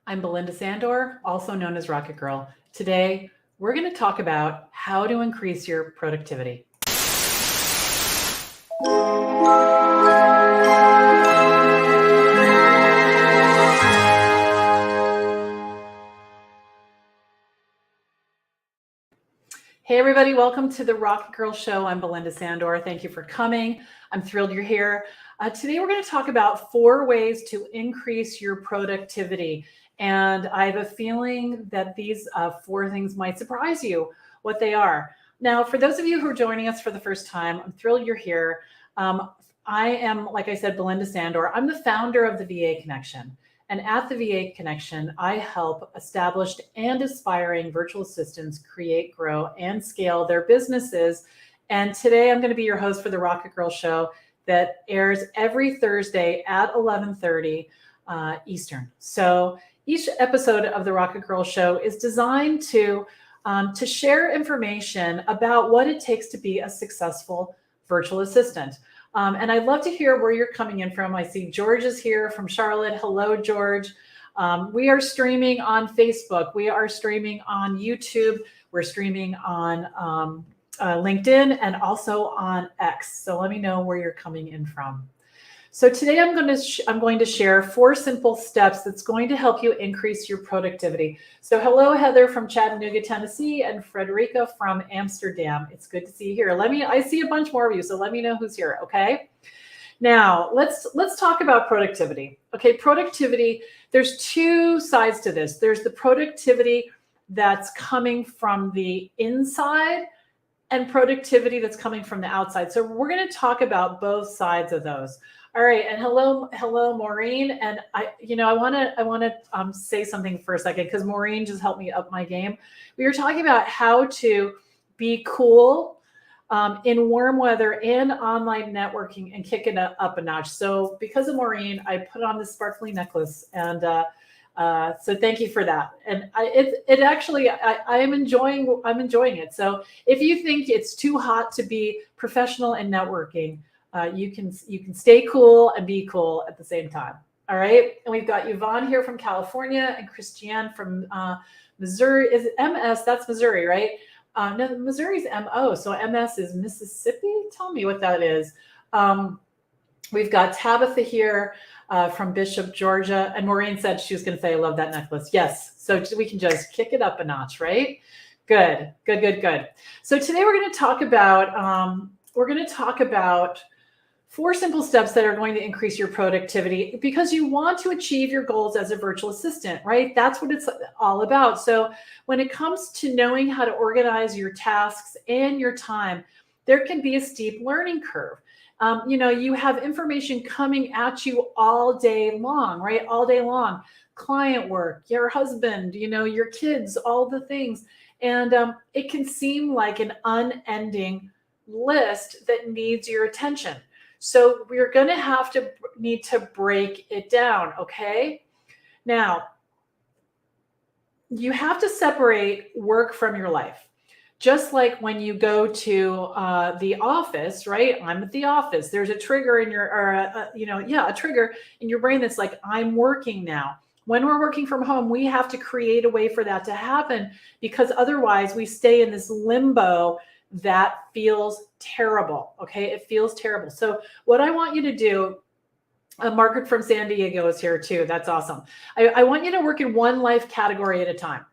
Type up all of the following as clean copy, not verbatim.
I'm Belinda Sandor, also known as Rocket Girl. Today, we're going to talk about how to increase your productivity. Hey everybody, welcome to the RocketGirl Show. I'm Belinda Sandor. Thank you for coming. I'm thrilled you're here. Today we're going to talk about 4 ways to increase your productivity. And I have a feeling that these 4 things might surprise you, what they are. Now, for those of you who are joining us for the first time, I'm thrilled you're here. I am, like I said, Belinda Sandor. I'm the founder of the VA Connection. And at the VA Connection, I help established and aspiring virtual assistants create, grow, and scale their businesses. And today I'm going to be your host for the RocketGirl Show that airs every Thursday at 11:30 Eastern. So each episode of the RocketGirl Show is designed to share information about what it takes to be a successful virtual assistant. And I'd love to hear where you're coming in from. I see George is here from Charlotte. Hello, George. We are streaming on Facebook. We are streaming on YouTube. We're streaming on LinkedIn and also on X. So let me know where you're coming in from. So today I'm going to share 4 simple steps that's going to help you increase your productivity. So hello, Heather from Chattanooga, Tennessee, and Frederica from Amsterdam. It's good to see you here. I see a bunch more of you, so let me know who's here, okay? Now, let's talk about productivity. Okay, productivity, there's 2 sides to this. There's the productivity that's coming from the inside and productivity that's coming from the outside. So we're going to talk about both sides of those. All right, and hello, Maureen. And I want to say something for a second because Maureen just helped me up my game. We were talking about how to be cool in warm weather and online networking and kick it up a notch. So because of Maureen, I put on this sparkly necklace, and so thank you for that. And I'm enjoying it. So if you think it's too hot to be professional in networking, you can stay cool and be cool at the same time. All right. And we've got Yvonne here from California and Christiane from Missouri. Is it MS? That's Missouri, right? No, Missouri's MO. So MS is Mississippi. Tell me what that is. We've got Tabitha here from Bishop, Georgia. And Maureen said she was going to say, I love that necklace. Yes. So we can just kick it up a notch, right? Good. So today we're going to talk about 4 simple steps that are going to increase your productivity because you want to achieve your goals as a virtual assistant, right? That's what it's all about. So when it comes to knowing how to organize your tasks and your time, there can be a steep learning curve. You have information coming at you all day long, right? All day long. Client work, your husband, your kids, all the things. And it can seem like an unending list that needs your attention. So we're going to need to break it down, okay? Now, you have to separate work from your life. Just like when you go to the office, right? I'm at the office. There's a trigger in a trigger in your brain that's like, I'm working now. When we're working from home, we have to create a way for that to happen because otherwise we stay in this limbo that feels terrible. Okay. It feels terrible. So what I want you to do, Margaret from San Diego is here too. That's awesome. I want you to work in one life category at a time.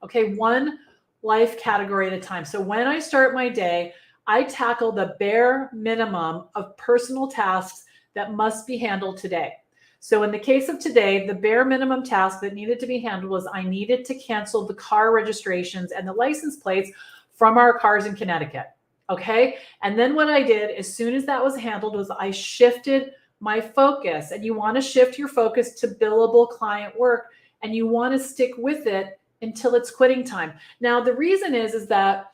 Okay. One life category at a time. So when I start my day, I tackle the bare minimum of personal tasks that must be handled today. So in the case of today, the bare minimum task that needed to be handled was I needed to cancel the car registrations and the license plates from our cars in Connecticut. Okay. And then what I did as soon as that was handled was I shifted my focus, and you want to shift your focus to billable client work, and you want to stick with it until it's quitting time. Now, the reason is that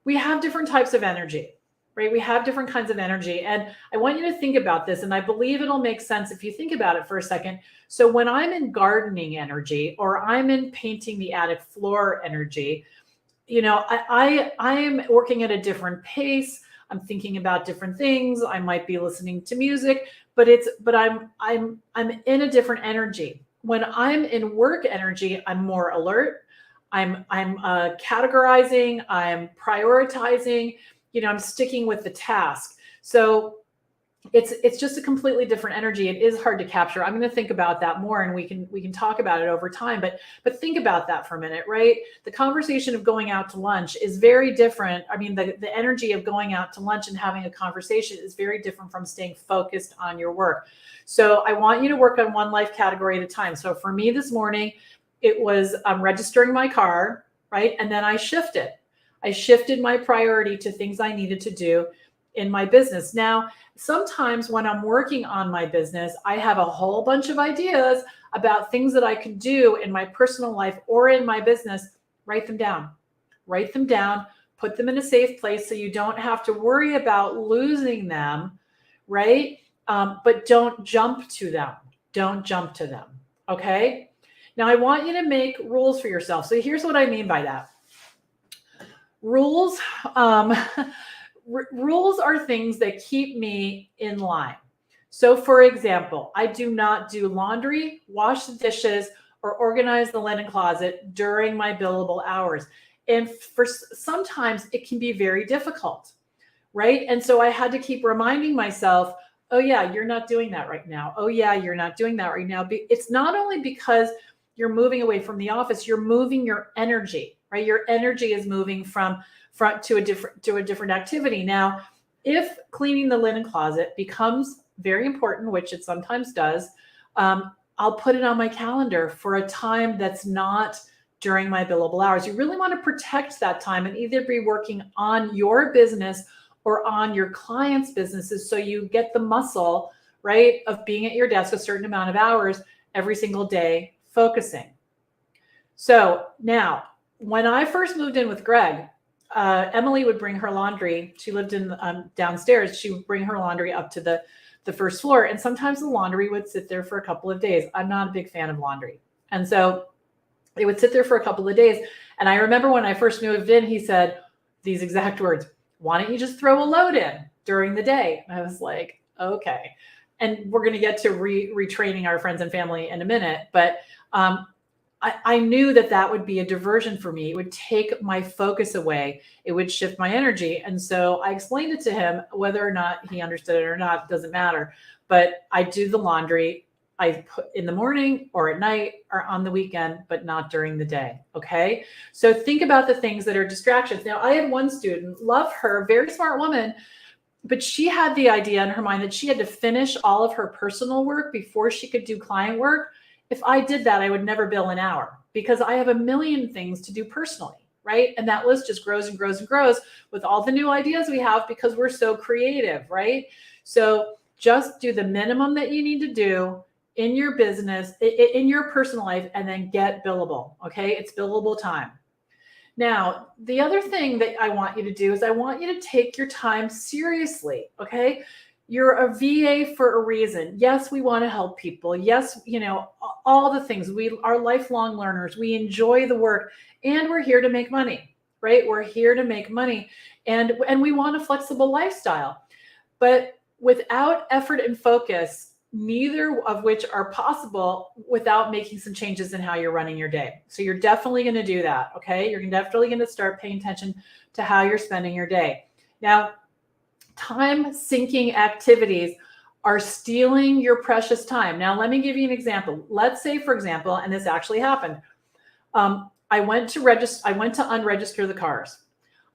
we have different types of energy, right? We have different kinds of energy. And I want you to think about this. And I believe it'll make sense if you think about it for a second. So when I'm in gardening energy, or I'm in painting the attic floor energy, I am working at a different pace. I'm thinking about different things. I might be listening to music, but I'm in a different energy. when I'm in work energy, I'm more alert. I'm categorizing, I'm prioritizing, I'm sticking with the task. So it's just a completely different energy. It is hard to capture. I'm going to think about that more, and we can talk about it over time. But think about that for a minute, right? The conversation of going out to lunch is very different. I mean, the energy of going out to lunch and having a conversation is very different from staying focused on your work. So I want you to work on one life category at a time. So for me this morning, it was registering my car, right? And then I shifted my priority to things I needed to do in my business. Now, sometimes when I'm working on my business, I have a whole bunch of ideas about things that I could do in my personal life or in my business. Write them down, put them in a safe place so you don't have to worry about losing them, right? But don't jump to them. Okay? Now, I want you to make rules for yourself. So here's what I mean by that. Rules, rules are things that keep me in line. So for example, I do not do laundry, wash the dishes, or organize the linen closet during my billable hours. And for sometimes it can be very difficult, right? And so I had to keep reminding myself, oh yeah, you're not doing that right now. Oh yeah, you're not doing that right now. It's not only because you're moving away from the office, you're moving your energy, right? Your energy is moving from front to a different activity. Now, if cleaning the linen closet becomes very important, which it sometimes does, I'll put it on my calendar for a time that's not during my billable hours. You really want to protect that time and either be working on your business or on your clients' businesses so you get the muscle, right, of being at your desk a certain amount of hours every single day focusing. So now, when I first moved in with Greg, Emily would bring her laundry. She lived in downstairs. She would bring her laundry up to the first floor. And sometimes the laundry would sit there for a couple of days. I'm not a big fan of laundry. And so it would sit there for a couple of days. And I remember when I first moved in, he said these exact words, why don't you just throw a load in during the day? And I was like, okay. And we're going to get to retraining our friends and family in a minute. But I knew that would be a diversion for me. It would take my focus away. It would shift my energy. And so I explained it to him, whether or not he understood it or not, doesn't matter. But I do the laundry. I put in the morning or at night or on the weekend, but not during the day. Okay. So think about the things that are distractions. Now, I had one student, love her, very smart woman, but she had the idea in her mind that she had to finish all of her personal work before she could do client work. If I did that, I would never bill an hour because I have a million things to do personally, right? And that list just grows and grows and grows with all the new ideas we have because we're so creative, right? So just do the minimum that you need to do in your business, in your personal life, and then get billable, okay? It's billable time. Now, the other thing that I want you to do is I want you to take your time seriously, okay? You're a VA for a reason. Yes, we want to help people. Yes, all the things. We are lifelong learners. We enjoy the work and we're here to make money, right? We're here to make money and we want a flexible lifestyle. But without effort and focus, neither of which are possible without making some changes in how you're running your day. So you're definitely going to do that, okay? You're definitely going to start paying attention to how you're spending your day. Now, time-sinking activities are stealing your precious time. Now, let me give you an example. Let's say, for example, and this actually happened. I went to unregister the cars.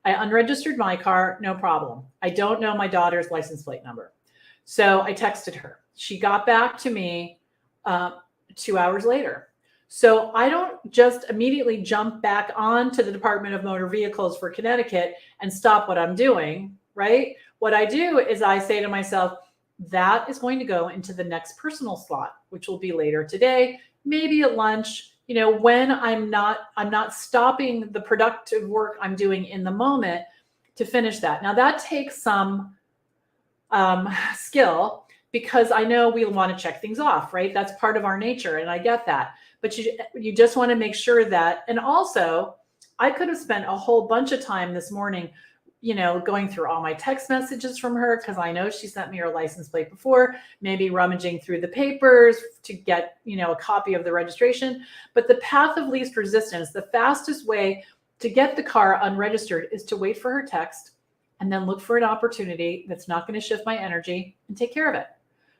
I unregistered my car, no problem. I don't know my daughter's license plate number. So I texted her. She got back to me 2 hours later. So I don't just immediately jump back onto the Department of Motor Vehicles for Connecticut and stop what I'm doing, right? What I do is I say to myself, that is going to go into the next personal slot, which will be later today, maybe at lunch, when I'm not stopping the productive work I'm doing in the moment to finish that. Now that takes some skill because I know we want to check things off, right? That's part of our nature. And I get that, but you just want to make sure that, and also I could have spent a whole bunch of time this morning, going through all my text messages from her because I know she sent me her license plate before, maybe rummaging through the papers to get, a copy of the registration. But the path of least resistance, the fastest way to get the car unregistered is to wait for her text and then look for an opportunity that's not going to shift my energy and take care of it,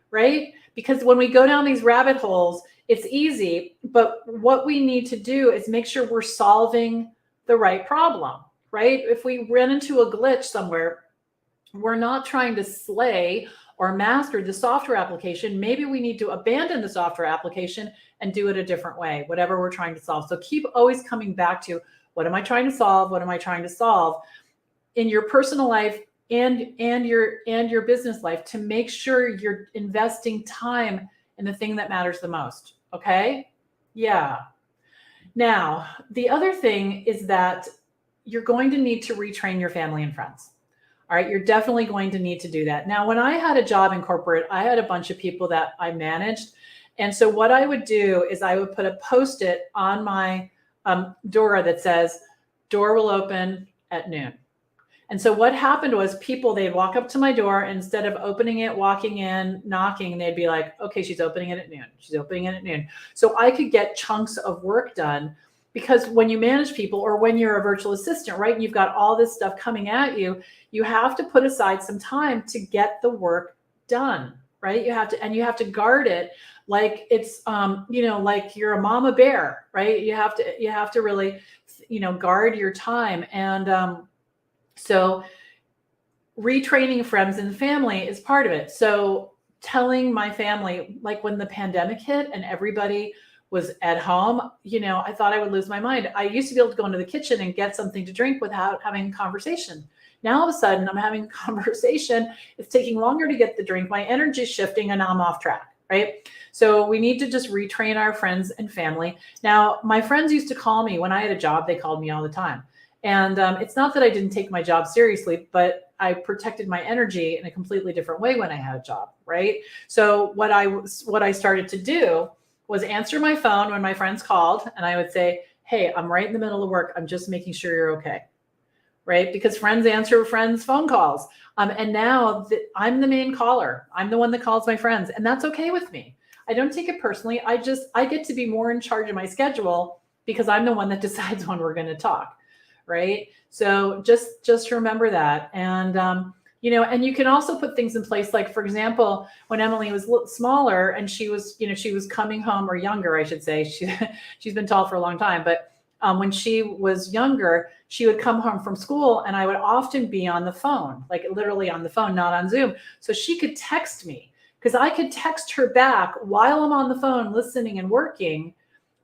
right? Because when we go down these rabbit holes, it's easy, but what we need to do is make sure we're solving the right problem, right? If we run into a glitch somewhere, we're not trying to slay or master the software application. Maybe we need to abandon the software application and do it a different way, whatever we're trying to solve. So keep always coming back to, what am I trying to solve? What am I trying to solve in your personal life and your business life, to make sure you're investing time in the thing that matters the most. Okay? Yeah. Now, the other thing is that you're going to need to retrain your family and friends. All right. You're definitely going to need to do that. Now, when I had a job in corporate, I had a bunch of people that I managed. And so what I would do is I would put a Post-it on my door that says, door will open at noon. And so what happened was they'd walk up to my door, and instead of opening it, walking in, knocking, they'd be like, okay, she's opening it at noon. She's opening it at noon. So I could get chunks of work done, because when you manage people, or when you're a virtual assistant, right, and you've got all this stuff coming at you, you have to put aside some time to get the work done, right? You have to guard it like it's, like you're a mama bear, right? You have to really, guard your time. And, so retraining friends and family is part of it. So telling my family, like when the pandemic hit and everybody was at home, I thought I would lose my mind. I used to be able to go into the kitchen and get something to drink without having a conversation. Now all of a sudden I'm having a conversation. It's taking longer to get the drink. My energy is shifting and I'm off track, right? So we need to just retrain our friends and family. Now, my friends used to call me when I had a job. They called me all the time. And it's not that I didn't take my job seriously, but I protected my energy in a completely different way when I had a job, right? So what I started to do was answer my phone when my friends called, and I would say, hey, I'm right in the middle of work. I'm just making sure you're okay, right? Because friends answer friends' phone calls. And now I'm the main caller. I'm the one that calls my friends, and that's okay with me. I don't take it personally. I get to be more in charge of my schedule because I'm the one that decides when we're going to talk. Right. So just remember that. And, and you can also put things in place. Like, for example, when Emily was smaller and she was coming home, or younger, I should say, she's been tall for a long time. But when she was younger, she would come home from school and I would often be on the phone, like literally on the phone, not on Zoom. So she could text me, because I could text her back while I'm on the phone listening and working,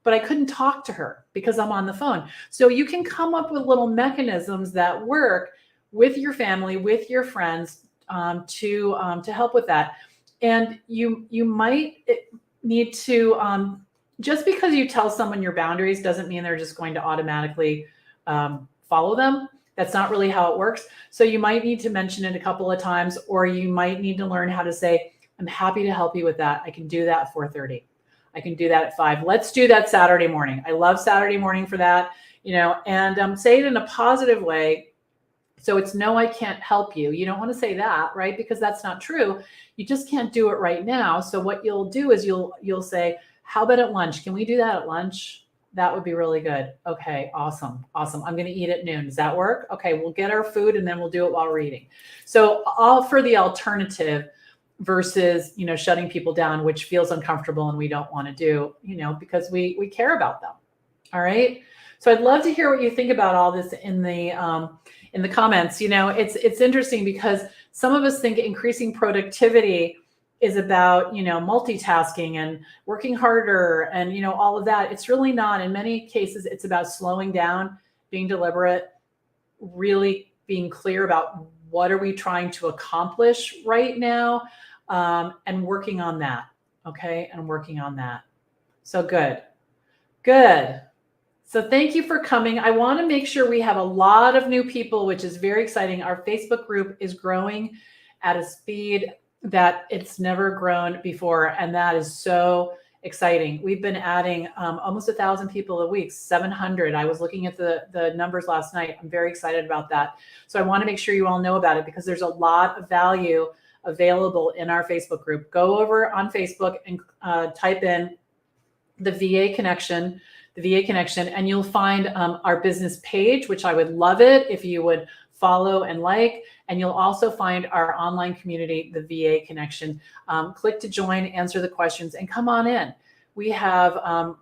but I couldn't talk to her because I'm on the phone. So you can come up with little mechanisms that work with your family, with your friends, to help with that. And you might need to, just because you tell someone your boundaries doesn't mean they're just going to automatically follow them. That's not really how it works. So you might need to mention it a couple of times, or you might need to learn how to say, I'm happy to help you with that. I can do that at 4:30. I can do that at 5. Let's do that Saturday morning. I love Saturday morning for that, and say it in a positive way. So it's, no, I can't help you. You don't want to say that, right? Because that's not true. You just can't do it right now. So what you'll do is you'll say, how about at lunch? Can we do that at lunch? That would be really good. Okay, awesome. I'm going to eat at noon. Does that work? Okay, we'll get our food and then we'll do it while we're eating. So offer the alternative versus, shutting people down, which feels uncomfortable and we don't want to do, because we care about them. All right. So I'd love to hear what you think about all this in the comments. It's interesting because some of us think increasing productivity is about, multitasking and working harder and, all of that. It's really not. In many cases, it's about slowing down, being deliberate, really being clear about what are we trying to accomplish right now. And working on that. Okay. And working on that. So good. So thank you for coming. I want to make sure we have a lot of new people, which is very exciting. Our Facebook group is growing at a speed that it's never grown before. And that is so exciting. We've been adding almost 1,000 people a week, 700. I was looking at the numbers last night. I'm very excited about that. So I want to make sure you all know about it because there's a lot of value available in our Facebook group. Go over on Facebook and type in the VA connection, and you'll find our business page, which I would love it if you would follow and like. And you'll also find our online community, the VA Connection. Click to join, answer the questions, and come on in. We have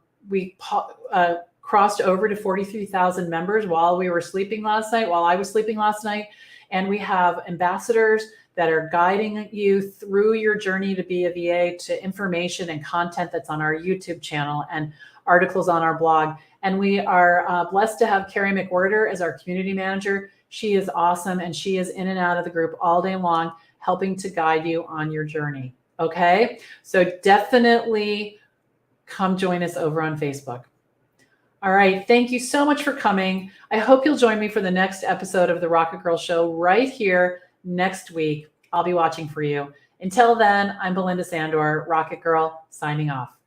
crossed over to 43,000 members while we were sleeping last night, while I was sleeping last night. And we have ambassadors that are guiding you through your journey to be a VA, to information and content that's on our YouTube channel and articles on our blog. And we are blessed to have Carrie McWhirter as our community manager. She is awesome, and she is in and out of the group all day long, helping to guide you on your journey. Okay, so definitely come join us over on Facebook. All right, thank you so much for coming. I hope you'll join me for the next episode of the Rocket Girl Show right here next week. I'll be watching for you. Until then, I'm Belinda Sandor, Rocket Girl, signing off.